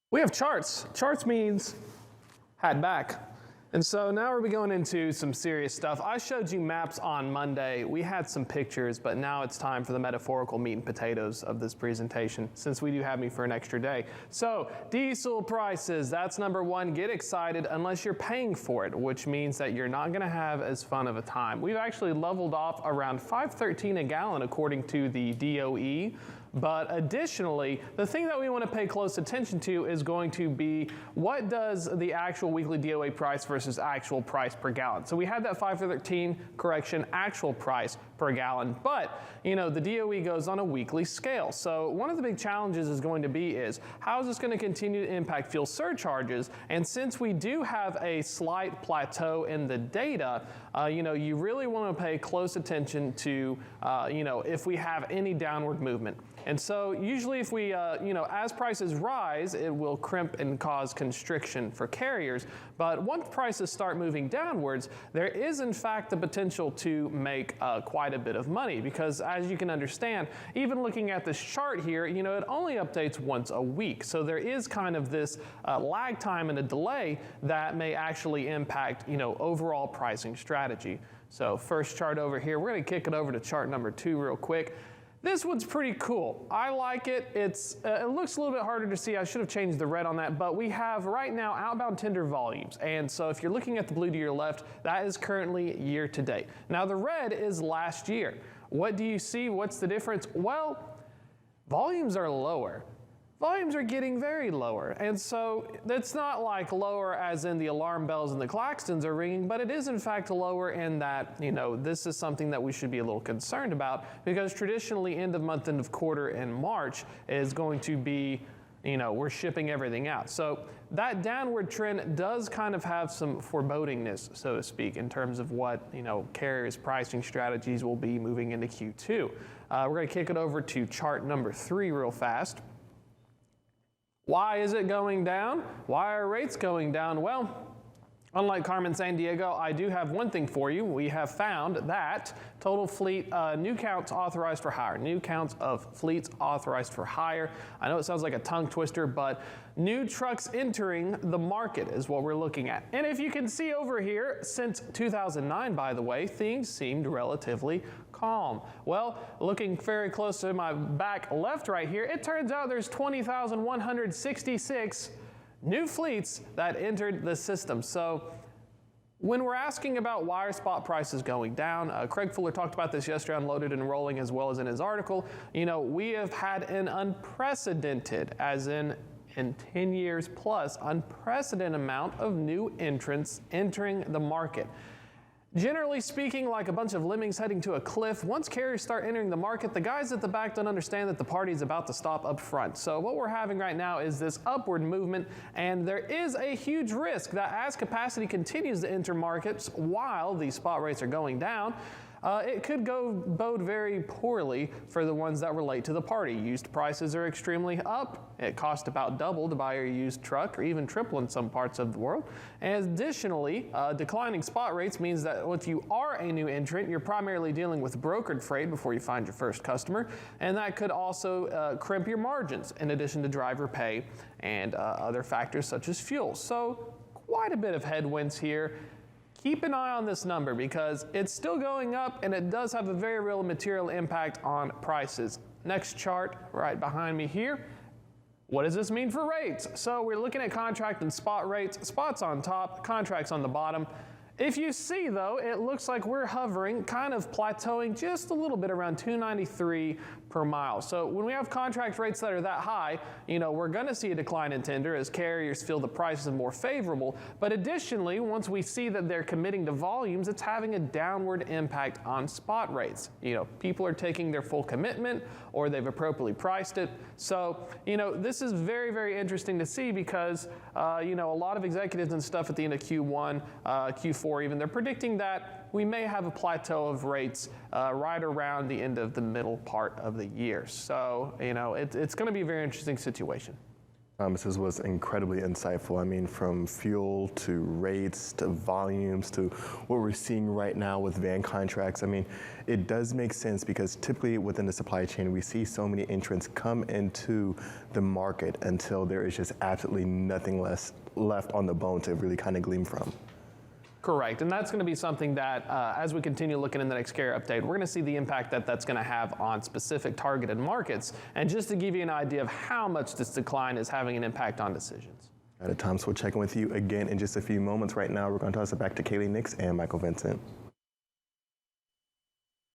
We have charts. Charts means head back. And so now we're going into some serious stuff. I showed you maps on Monday. We had some pictures, but now it's time for the metaphorical meat and potatoes of this presentation, since we do have me for an extra day. So diesel prices, that's number one. Get excited unless you're paying for it, which means that you're not gonna have as fun of a time. We've actually leveled off around $5.13 a gallon according to the DOE. But additionally, the thing that we want to pay close attention to is going to be what does the actual weekly DOA price versus actual price per gallon. So we had that 5.13 correction, actual price per gallon, but the DOE goes on a weekly scale. So one of the big challenges is going to be is how is this going to continue to impact fuel surcharges? And since we do have a slight plateau in the data, you really want to pay close attention to if we have any downward movement. And so usually if we, as prices rise, it will crimp and cause constriction for carriers. But once prices start moving downwards, there is in fact the potential to make quite a bit of money, because as you can understand, even looking at this chart here, it only updates once a week. So there is kind of this lag time and a delay that may actually impact, overall pricing strategy. So first chart over here, we're going to kick it over to chart number 2 real quick. This one's pretty cool. I like it. It looks a little bit harder to see. I should have changed the red on that, but we have right now outbound tender volumes. And so if you're looking at the blue to your left, that is currently year to date. Now the red is last year. What do you see? What's the difference? Well, volumes are lower. Volumes are getting very lower, and so it's not like lower as in the alarm bells and the claxons are ringing, but it is in fact lower in that, this is something that we should be a little concerned about, because traditionally end of month, end of quarter in March is going to be, we're shipping everything out. So that downward trend does kind of have some forebodingness, so to speak, in terms of what, carriers' pricing strategies will be moving into Q2. We're going to kick it over to chart number 3 real fast. Why is it going down? Why are rates going down? Well, unlike Carmen Sandiego, I do have one thing for you. We have found that total fleet new counts authorized for hire. New counts of fleets authorized for hire. I know it sounds like a tongue twister, but new trucks entering the market is what we're looking at. And if you can see over here, since 2009, by the way, things seemed relatively calm. Well, looking very close to my back left right here, it turns out there's 20,166 new fleets that entered the system. So when we're asking about why are spot prices going down, Craig Fuller talked about this yesterday on Loaded and Rolling as well as in his article. We have had an unprecedented, as in 10 years plus, unprecedented amount of new entrants entering the market. Generally speaking, like a bunch of lemmings heading to a cliff, once carriers start entering the market, the guys at the back don't understand that the party is about to stop up front. So what we're having right now is this upward movement, and there is a huge risk that as capacity continues to enter markets while the spot rates are going down, it could bode very poorly for the ones that relate to the party. Used prices are extremely up. It costs about double to buy a used truck, or even triple in some parts of the world. And additionally, declining spot rates means that if you are a new entrant, you're primarily dealing with brokered freight before you find your first customer, and that could also crimp your margins in addition to driver pay and other factors such as fuel. So quite a bit of headwinds here. Keep an eye on this number because it's still going up and it does have a very real material impact on prices. Next chart right behind me here. What does this mean for rates? So we're looking at contract and spot rates. Spots on top, contracts on the bottom. If you see though, it looks like we're hovering, kind of plateauing just a little bit around 293 per mile. So when we have contract rates that are that high, we're going to see a decline in tender as carriers feel the price is more favorable. But additionally, once we see that they're committing to volumes, it's having a downward impact on spot rates. People are taking their full commitment or they've appropriately priced it. So, this is very, very interesting to see because, a lot of executives and stuff at the end of Q1, Q4 even, they're predicting that we may have a plateau of rates right around the end of the middle part of the year. So, it's going to be a very interesting situation. This was incredibly insightful. I mean, from fuel to rates to volumes to what we're seeing right now with van contracts. I mean, it does make sense because typically within the supply chain, we see so many entrants come into the market until there is just absolutely nothing less left on the bone to really kind of glean from. Correct, and that's going to be something that, as we continue looking in the next carrier update, we're going to see the impact that that's going to have on specific targeted markets. And just to give you an idea of how much this decline is having an impact on decisions. At a time, so we'll check in with you again in just a few moments. Right now, we're going to toss it back to Kaylee Nix and Michael Vincent.